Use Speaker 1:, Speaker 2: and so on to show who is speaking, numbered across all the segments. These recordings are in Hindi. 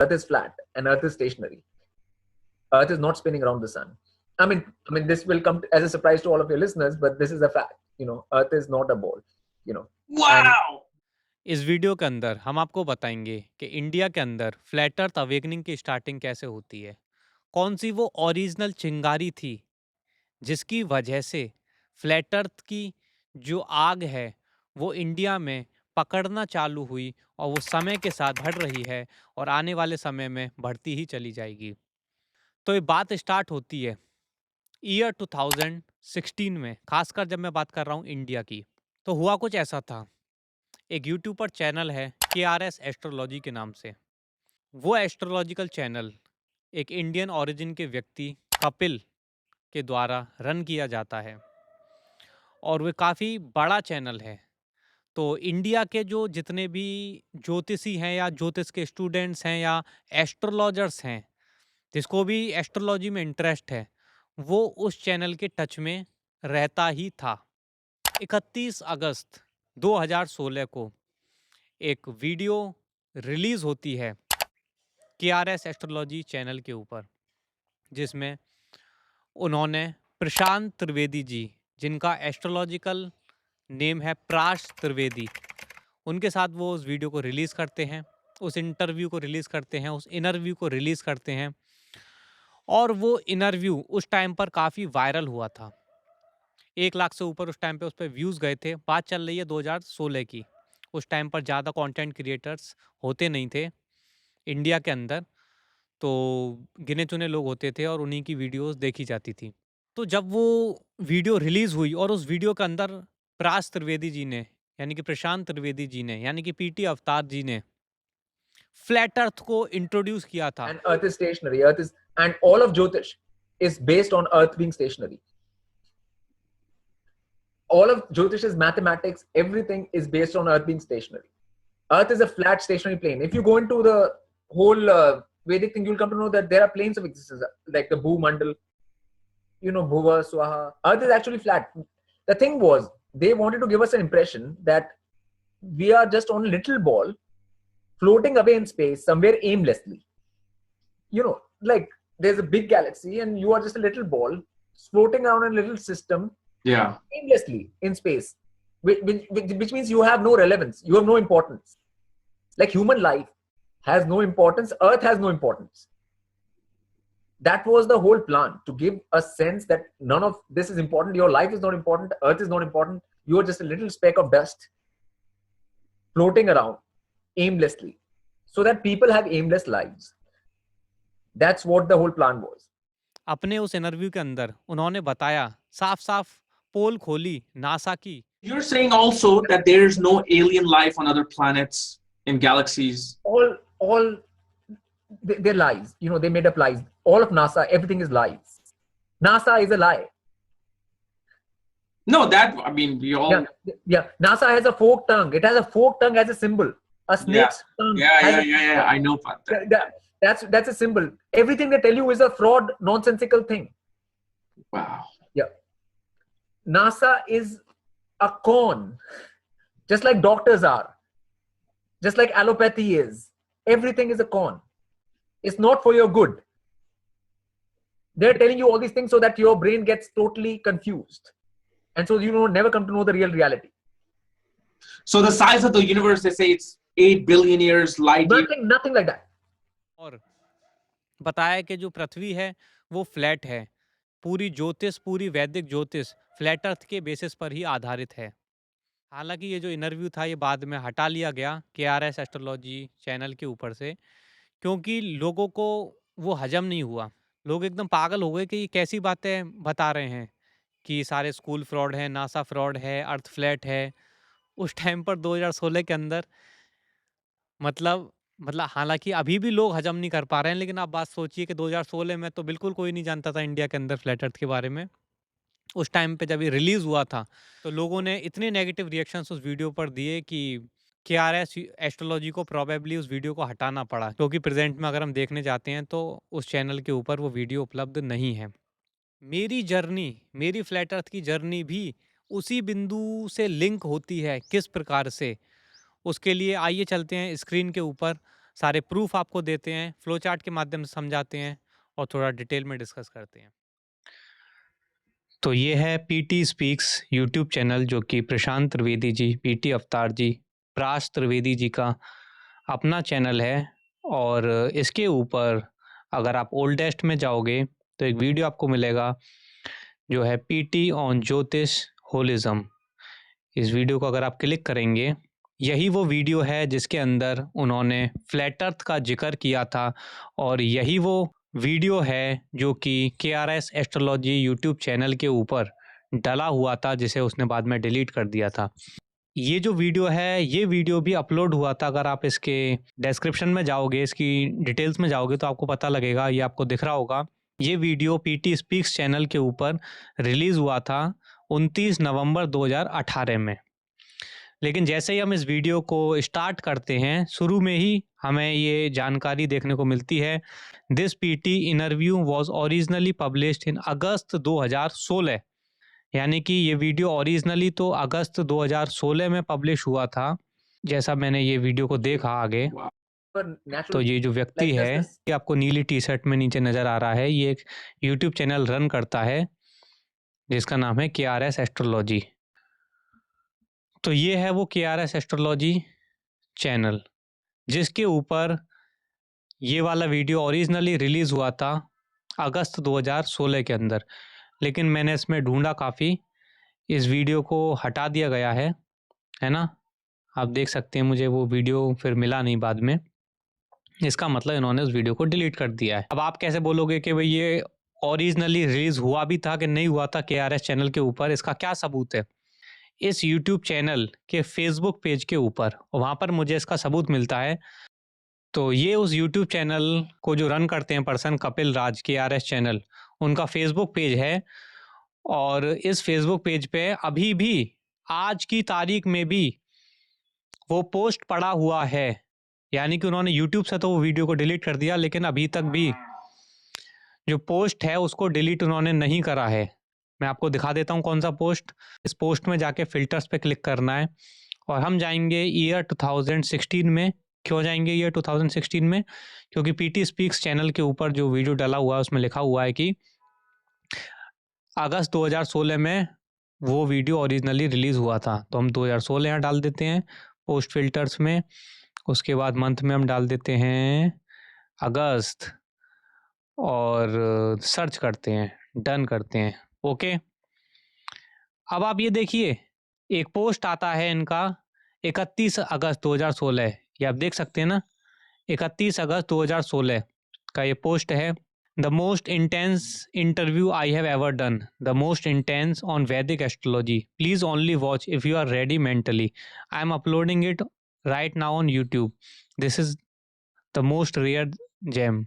Speaker 1: Earth is flat and Earth is stationary. Earth is not spinning around the sun. I mean, this will come as a surprise to all of your listeners, but this is a fact. Earth is not a ball. And
Speaker 2: Wow! इस वीडियो के अंदर हम आपको बताएंगे कि इंडिया के अंदर फ्लैट अर्थ अवेकनिंग की स्टार्टिंग कैसे होती है, कौन सी वो ओरिजिनल चिंगारी थी जिसकी वजह से फ्लैट अर्थ की जो आग है वो इंडिया में पकड़ना चालू हुई और वो समय के साथ बढ़ रही है और आने वाले समय में बढ़ती ही चली जाएगी। तो ये बात स्टार्ट होती है ईयर 2016 में, खासकर जब मैं बात कर रहा हूँ इंडिया की। तो हुआ कुछ ऐसा था, एक यूट्यूब पर चैनल है KRS एस्ट्रोलॉजी के नाम से। वो एस्ट्रोलॉजिकल चैनल एक इंडियन ओरिजिन के व्यक्ति कपिल के द्वारा रन किया जाता है और वो काफ़ी बड़ा चैनल है। तो इंडिया के जो जितने भी ज्योतिषी हैं या ज्योतिष के स्टूडेंट्स हैं या एस्ट्रोलॉजर्स हैं, जिसको भी एस्ट्रोलॉजी में इंटरेस्ट है, वो उस चैनल के टच में रहता ही था। 31 अगस्त 2016 को एक वीडियो रिलीज़ होती है KRS एस्ट्रोलॉजी चैनल के ऊपर, जिसमें उन्होंने प्रशांत त्रिवेदी जी, जिनका एस्ट्रोलॉजिकल नेम है प्राश त्रिवेदी, उनके साथ वो उस वीडियो को रिलीज़ करते हैं, उस इंटरव्यू को रिलीज़ करते हैं, उस इंटरव्यू को रिलीज़ करते हैं। और वो इंटरव्यू उस टाइम पर काफ़ी वायरल हुआ था। 1 लाख से ऊपर उस टाइम पे उस पे व्यूज़ गए थे। बात चल रही है 2016 की। उस टाइम पर ज़्यादा कंटेंट क्रिएटर्स होते नहीं थे इंडिया के अंदर, तो गिने-चुने लोग होते थे और उन्हीं की वीडियोज़ देखी जाती थी। तो जब वो वीडियो रिलीज़ हुई और उस वीडियो के अंदर पराश त्रिवेदी जी ने, यानी कि प्रशांत त्रिवेदी जी ने, यानी कि पीटी अवतार जी ने फ्लैट अर्थ को इंट्रोड्यूस किया था।
Speaker 1: Earth is stationary. And all of Jyotish is based on Earth being stationary. All of Jyotish is mathematics. Everything is based on Earth being stationary. Earth is a flat stationary plane. If you go into the whole Vedic thing, you'll come to know that there are planes of existence, like the Bhumandal, Bhuva, Swaha. Earth is actually flat. The thing was, they wanted to give us an impression that we are just on a little ball floating away in space somewhere aimlessly. Like there's a big galaxy and you are just a little ball floating around in a little system aimlessly in space, which means you have no relevance, you have no importance. Like human life has no importance, Earth has no importance. That was the whole plan, to give a sense that none of this is important. Your life is not important, Earth is not important, you are just a little speck of dust floating around aimlessly, so that people have aimless lives. That's what the whole plan was.
Speaker 2: अपने उस इंटरव्यू के अंदर उन्होंने बताया, साफ-साफ पोल खोली नासा की।
Speaker 3: You're saying also that there's no alien life on other planets in galaxies.
Speaker 1: All they're lies. They made up lies. All of NASA, everything is lies. NASA is a lie.
Speaker 3: No, we all.
Speaker 1: Yeah. NASA has a forked tongue. It has a forked tongue as a symbol. A snake's tongue.
Speaker 3: Yeah. I know about that.
Speaker 1: That's a symbol. Everything they tell you is a fraud, nonsensical thing.
Speaker 3: Wow.
Speaker 1: Yeah. NASA is a con, just like doctors are, just like allopathy is. Everything is a con. It's not for your good. They're telling you all these things so that your brain gets totally confused. And so you never come to know the real reality.
Speaker 3: So the size of the universe, they say it's 8 billion years light.
Speaker 1: Nothing like that.
Speaker 2: और बताया कि जो पृथ्वी है वो फ्लैट है। पूरी ज्योतिष, पूरी वैदिक ज्योतिष फ्लैट अर्थ के बेसिस पर ही आधारित है। हालांकि ये जो इंटरव्यू था ये बाद में हटा लिया गया KRS एस्ट्रोलॉजी चैनल के ऊपर से, क्योंकि लोगों को वो हजम नहीं हुआ। लोग एकदम पागल हो गए कि ये कैसी बातें बता रहे हैं कि सारे स्कूल फ्रॉड हैं, नासा फ्रॉड है, अर्थ फ्लैट है। उस टाइम पर 2016 के अंदर मतलब हालांकि अभी भी लोग हजम नहीं कर पा रहे हैं, लेकिन आप बात सोचिए कि 2016 में तो बिल्कुल कोई नहीं जानता था इंडिया के अंदर फ्लैट अर्थ के बारे में। उस टाइम पे जब ये रिलीज़ हुआ था तो लोगों ने इतने नेगेटिव रिएक्शंस उस वीडियो पर दिए कि KRS एस्ट्रोलॉजी को प्रोबेबली उस वीडियो को हटाना पड़ा, क्योंकि प्रेजेंट में अगर हम देखने जाते हैं तो उस चैनल के ऊपर वो वीडियो उपलब्ध नहीं है। मेरी जर्नी, मेरी फ्लैट अर्थ की जर्नी भी उसी बिंदु से लिंक होती है। किस प्रकार से, उसके लिए आइए चलते हैं स्क्रीन के ऊपर। सारे प्रूफ आपको देते हैं, फ्लो चार्ट के माध्यम से समझाते हैं और थोड़ा डिटेल में डिस्कस करते हैं। तो ये है पीटी स्पीक्स यूट्यूब चैनल, जो कि प्रशांत त्रिवेदी जी, पीटी अवतार जी, प्राश त्रिवेदी जी का अपना चैनल है। और इसके ऊपर अगर आप ओल्डेस्ट में जाओगे तो एक वीडियो आपको मिलेगा जो है पीटी ऑन ज्योतिष होलिज्म। इस वीडियो को अगर आप क्लिक करेंगे, यही वो वीडियो है जिसके अंदर उन्होंने फ्लैट अर्थ का जिक्र किया था, और यही वो वीडियो है जो कि KRS एस्ट्रोलॉजी यूट्यूब चैनल के ऊपर डला हुआ था, जिसे उसने बाद में डिलीट कर दिया था। ये जो वीडियो है, ये वीडियो भी अपलोड हुआ था। अगर आप इसके डिस्क्रिप्शन में जाओगे, इसकी डिटेल्स में जाओगे तो आपको पता लगेगा, ये आपको दिख रहा होगा। ये वीडियो पीटी स्पीक्स चैनल के ऊपर रिलीज़ हुआ था 29 नवंबर 2018 में। लेकिन जैसे ही हम इस वीडियो को स्टार्ट करते हैं, शुरू में ही हमें ये जानकारी देखने को मिलती है, this PT interview was originally published in August 2016। यानी कि ये वीडियो ओरिजिनली तो अगस्त 2016 में पब्लिश हुआ था, जैसा मैंने ये वीडियो को देखा आगे।
Speaker 1: पर natural
Speaker 2: तो ये जो व्यक्ति
Speaker 1: like
Speaker 2: है,
Speaker 1: this.
Speaker 2: ये आपको नीली टी शर्ट में नीचे नज़र आ रहा है, ये एक यूट्यूब चैनल रन करता है जिसका नाम है KRS एस्ट्रोलॉजी। तो ये है वो KRS एस्ट्रोलॉजी चैनल, जिसके ऊपर ये वाला वीडियो ओरिजिनली रिलीज़ हुआ था अगस्त 2016 के अंदर। लेकिन मैंने इसमें ढूंढा काफ़ी, इस वीडियो को हटा दिया गया है ना। आप देख सकते हैं, मुझे वो वीडियो फिर मिला नहीं बाद में। इसका मतलब इन्होंने उस वीडियो को डिलीट कर दिया है। अब आप कैसे बोलोगे कि भाई ये ओरिजिनली रिलीज़ हुआ भी था कि नहीं हुआ था KRS चैनल के ऊपर? इसका क्या सबूत है? इस यूट्यूब चैनल के फेसबुक पेज के ऊपर, वहाँ पर मुझे इसका सबूत मिलता है। तो ये उस यूट्यूब चैनल को जो रन करते हैं पर्सन, कपिल राज, KRS चैनल, उनका फेसबुक पेज है। और इस फेसबुक पेज पे अभी भी, आज की तारीख में भी वो पोस्ट पड़ा हुआ है। यानी कि उन्होंने यूट्यूब से तो वो वीडियो को डिलीट कर दिया, लेकिन अभी तक भी जो पोस्ट है उसको डिलीट उन्होंने नहीं करा है। मैं आपको दिखा देता हूँ कौन सा पोस्ट। इस पोस्ट में जाके फिल्टर्स पे क्लिक करना है और हम जाएंगे ईयर 2016 में। क्यों जाएंगे ईयर 2016 में? क्योंकि पीटी स्पीक्स चैनल के ऊपर जो वीडियो डाला हुआ है उसमें लिखा हुआ है कि अगस्त 2016 में वो वीडियो ओरिजिनली रिलीज़ हुआ था। तो हम 2016 यहाँ डाल देते हैं पोस्ट फिल्टर्स में। उसके बाद मंथ में हम डाल देते हैं अगस्त और सर्च करते हैं, डन करते हैं, ओके। अब आप ये देखिए, एक पोस्ट आता है इनका 31 अगस्त 2016। ये आप देख सकते हैं ना, 31 अगस्त 2016 का ये पोस्ट है। The most intense interview I have ever done, the most intense on Vedic astrology, please only watch if you are ready mentally, I am uploading it right now on YouTube, this is the most rare gem.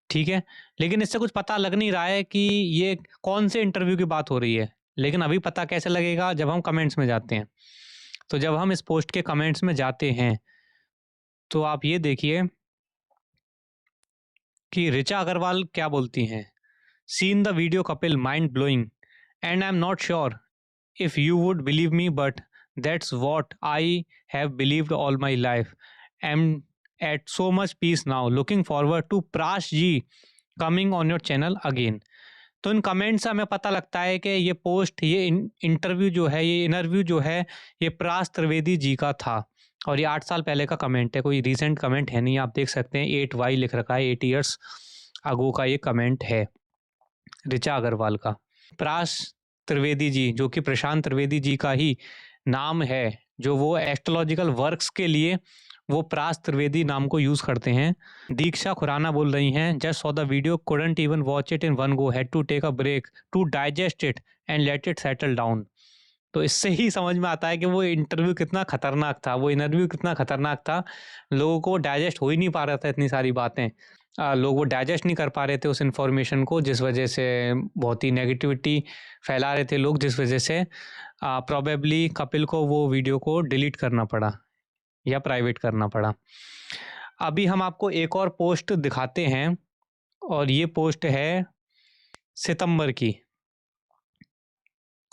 Speaker 2: ठीक है, लेकिन इससे कुछ पता लग नहीं रहा है कि ये कौन से इंटरव्यू की बात हो रही है। लेकिन अभी पता कैसे लगेगा? जब हम कमेंट्स में जाते हैं। तो जब हम इस पोस्ट के कमेंट्स में जाते हैं तो आप ये देखिए कि ऋचा अग्रवाल क्या बोलती हैं। Seen the video Kapil, mind blowing, and I am not sure if you would believe me but that's what I have believed all my life, am at so much peace now, looking forward to Prash ji coming on your channel again. तो इन कमेंट से हमें पता लगता है कि ये पोस्ट, ये इंटरव्यू जो है, ये इंटरव्यू जो है, ये प्राश त्रिवेदी जी का था। और ये 8 साल पहले का कमेंट है, कोई रीसेंट कमेंट है नहीं। आप देख सकते हैं 8Y लिख रखा है, 8 ईयर्स अगो का ये कमेंट है ऋचा अग्रवाल का। प्राश त्रिवेदी जी, जो कि प्रशांत त्रिवेदी जी का ही नाम है, जो वो एस्ट्रोलॉजिकल वर्क्स के लिए वो प्राश त्रिवेदी नाम को यूज़ करते हैं। दीक्षा खुराना बोल रही हैं, just saw the video, couldn't even watch it in one go, had to take a break to digest it and let it settle down. तो इससे ही समझ में आता है कि वो इंटरव्यू कितना खतरनाक था, वो इंटरव्यू कितना खतरनाक था। लोगों को डाइजेस्ट हो ही नहीं पा रहा था इतनी सारी बातें। लोग वो डाइजेस्ट नहीं कर पा रहे थे उस इन्फॉर्मेशन को, जिस वजह से बहुत ही नेगेटिविटी फैला रहे थे लोग, जिस वजह से प्रॉबेबली कपिल को वो वीडियो को डिलीट करना पड़ा या प्राइवेट करना पड़ा। अभी हम आपको एक और पोस्ट दिखाते हैं, और ये पोस्ट है सितंबर की।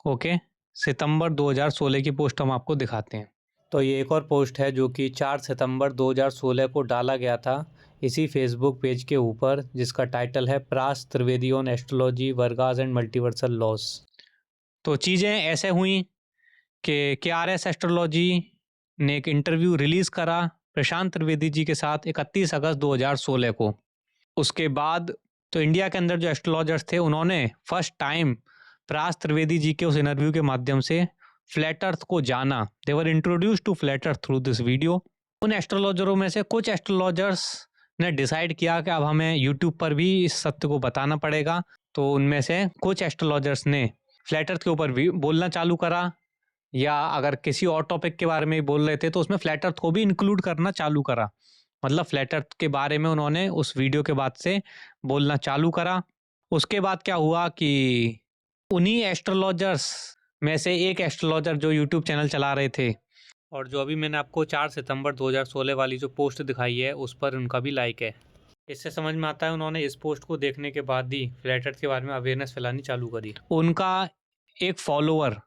Speaker 2: ओके, सितंबर 2016 की पोस्ट हम आपको दिखाते हैं। तो ये एक और पोस्ट है जो कि 4 सितंबर 2016 को डाला गया था इसी फेसबुक पेज के ऊपर, जिसका टाइटल है प्रास त्रिवेदी ऑन एस्ट्रोलॉजी वर्गास एंड मल्टीवर्सल लॉस। तो चीज़ें ऐसे हुई कि KRS एस्ट्रोलॉजी ने एक इंटरव्यू रिलीज़ करा प्रशांत त्रिवेदी जी के साथ 31 अगस्त 2016 को। उसके बाद तो इंडिया के अंदर जो एस्ट्रोलॉजर्स थे उन्होंने फर्स्ट टाइम प्रास त्रिवेदी जी के उस इंटरव्यू के माध्यम से फ्लैट अर्थ को जाना। They were introduced to flat earth through this video. उन एस्ट्रोलॉजरों में से कुछ एस्ट्रोलॉजर्स ने डिसाइड किया कि अब हमें यूट्यूब पर भी इस सत्य को बताना पड़ेगा। तो उनमें से कुछ एस्ट्रोलॉजर्स ने फ्लैट अर्थ के ऊपर भी बोलना चालू करा, या अगर किसी और टॉपिक के बारे में बोल रहे थे तो उसमें फ्लैट अर्थ को भी इंक्लूड करना चालू करा। मतलब फ्लैट अर्थ के बारे में उन्होंने उस वीडियो के बाद से बोलना चालू करा। उसके बाद क्या हुआ कि उन्हीं एस्ट्रोलॉजर्स में से एक एस्ट्रोलॉजर जो यूट्यूब चैनल चला रहे थे, और जो अभी मैंने आपको 4 सितंबर 2016 वाली जो पोस्ट दिखाई है उस पर उनका भी लाइक है। इससे समझ में आता है उन्होंने इस पोस्ट को देखने के बाद ही फ्लैट अर्थ के बारे में अवेयरनेस फैलानी चालू करी। उनका एक फॉलोअर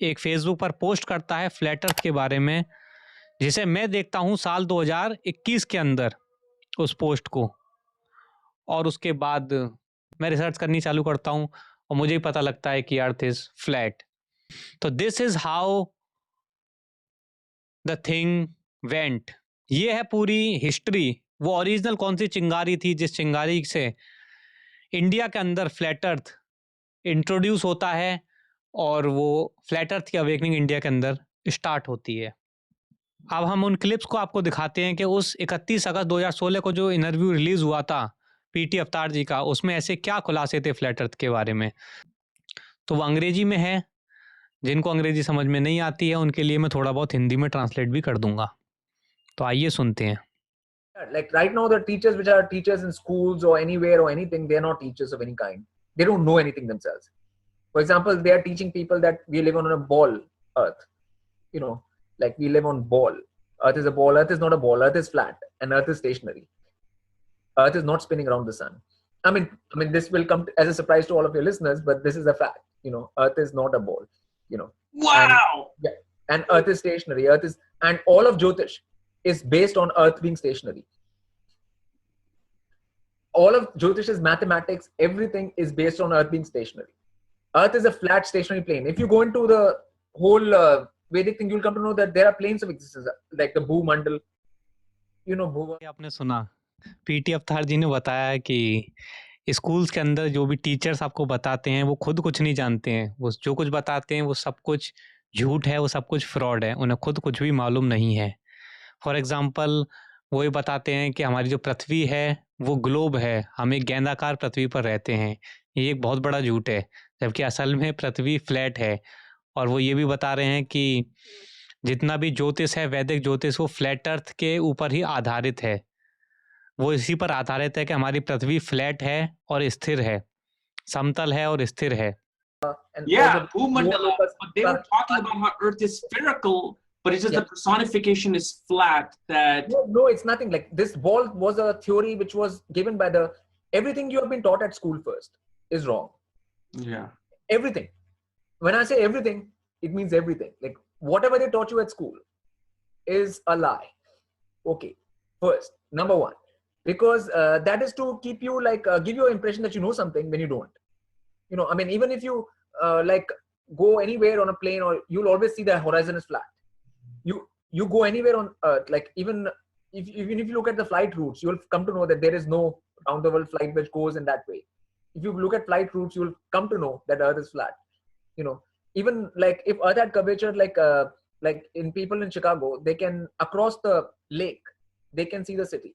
Speaker 2: एक फेसबुक पर पोस्ट करता है फ्लैट अर्थ के बारे में, जिसे मैं देखता हूँ साल 2021 के अंदर उस पोस्ट को, और उसके बाद मैं रिसर्च करनी चालू करता हूँ और मुझे ही पता लगता है कि अर्थ इज फ्लैट। तो this is how the thing went. ये है पूरी हिस्ट्री। वो ओरिजिनल कौन सी चिंगारी थी जिस चिंगारी से इंडिया के अंदर फ्लैट अर्थ इंट्रोड्यूस होता है और वो फ्लैट अर्थ की अवेकनिंग इंडिया के अंदर स्टार्ट होती है। अब हम उन क्लिप्स को आपको दिखाते हैं कि उस 31 अगस्त 2016 को जो इंटरव्यू रिलीज हुआ था PT अवतार जी का, उसमें ऐसे क्या खुलासे थे फ्लैट अर्थ के बारे में। तो वो अंग्रेजी में है, जिनको अंग्रेजी समझ में नहीं आती है उनके लिए मैं थोड़ा बहुत हिंदी में ट्रांसलेट भी कर दूंगा। तो आइए सुनते हैं।
Speaker 1: Like right now, the teachers which are teachers in schools or anywhere or anything, they're not teachers of any kind. They don't know anything themselves. For example, they are teaching people that we live on a ball earth. You know, like we live on ball. Earth is a ball. Earth is not a ball. Earth is flat and Earth is stationary. Earth is not spinning around the sun. I mean, this will come as a surprise to all of your listeners, but this is a fact. You know, Earth is not a ball. You know.
Speaker 3: Wow.
Speaker 1: And Earth is stationary. Earth is, and all of Jyotish is based on Earth being stationary. All of Jyotish's mathematics, everything is based on Earth being stationary. Earth is a flat stationary plane. If you go into the whole Vedic thing, you'll come to know that there are planes of existence, like the Bhumandal. You know, Bhuva.
Speaker 2: आपने सुना PT अवतार जी ने बताया है कि स्कूल्स के अंदर जो भी टीचर्स आपको बताते हैं वो खुद कुछ नहीं जानते हैं। वो जो कुछ बताते हैं वो सब कुछ झूठ है, वो सब कुछ फ्रॉड है, उन्हें खुद कुछ भी मालूम नहीं है। फॉर एग्जांपल वो ये बताते हैं कि हमारी जो पृथ्वी है वो ग्लोब है, हम एक गेंदाकार पृथ्वी पर रहते हैं। ये एक बहुत बड़ा झूठ है, जबकि असल में पृथ्वी फ्लैट है। और वो ये भी बता रहे हैं कि जितना भी ज्योतिष है, वैदिक ज्योतिष, वो फ्लैट अर्थ के ऊपर ही आधारित है। वो इसी पर आधारित है कि हमारी पृथ्वी फ्लैट है और स्थिर है, समतल है और स्थिर है।
Speaker 1: And
Speaker 3: Yeah,
Speaker 1: all the
Speaker 3: Bhumandala. But they were talking about how Earth is spherical, but it's just the personification is flat. That
Speaker 1: no, it's nothing. Like this ball was a theory which was given by the everything you have been taught at school first is wrong.
Speaker 3: yeah.
Speaker 1: Everything. When I say everything, it means everything. Like whatever they taught you at school is a lie. Okay, first, number one, because that is to keep you like give you an impression that you know something when you don't. You know, I mean, even if you like go anywhere on a plane, or you'll always see the horizon is flat. You go anywhere on Earth, like even if you look at the flight routes, you'll come to know that there is no round the world flight which goes in that way. If you look at flight routes, you'll come to know that Earth is flat. You know, even like if Earth had curvature, like in people in Chicago, they can across the lake, they can see the city.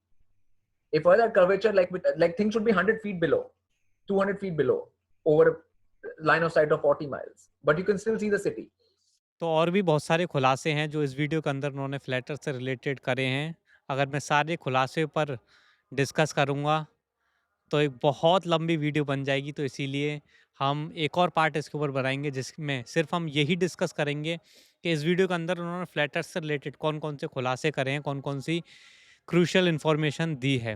Speaker 1: If Earth had curvature, like things should be 100 feet below, 200 feet below, over a line of sight of 40 miles, but you can still see the city.
Speaker 2: तो और भी बहुत सारे खुलासे हैं जो इस वीडियो के अंदर उन्होंने फ्लैट अर्थ से रिलेटेड करे हैं। अगर मैं सारे खुलासे पर डिस्कस करूँगा तो एक बहुत लंबी वीडियो बन जाएगी, तो इसीलिए हम एक और पार्ट इसके ऊपर बनाएंगे जिसमें सिर्फ हम यही डिस्कस करेंगे कि इस वीडियो के अंदर उन्होंने फ्लैट अर्थ से रिलेटेड कौन कौन से खुलासे करे हैं, कौन कौन सी क्रूशियल इन्फॉर्मेशन दी है।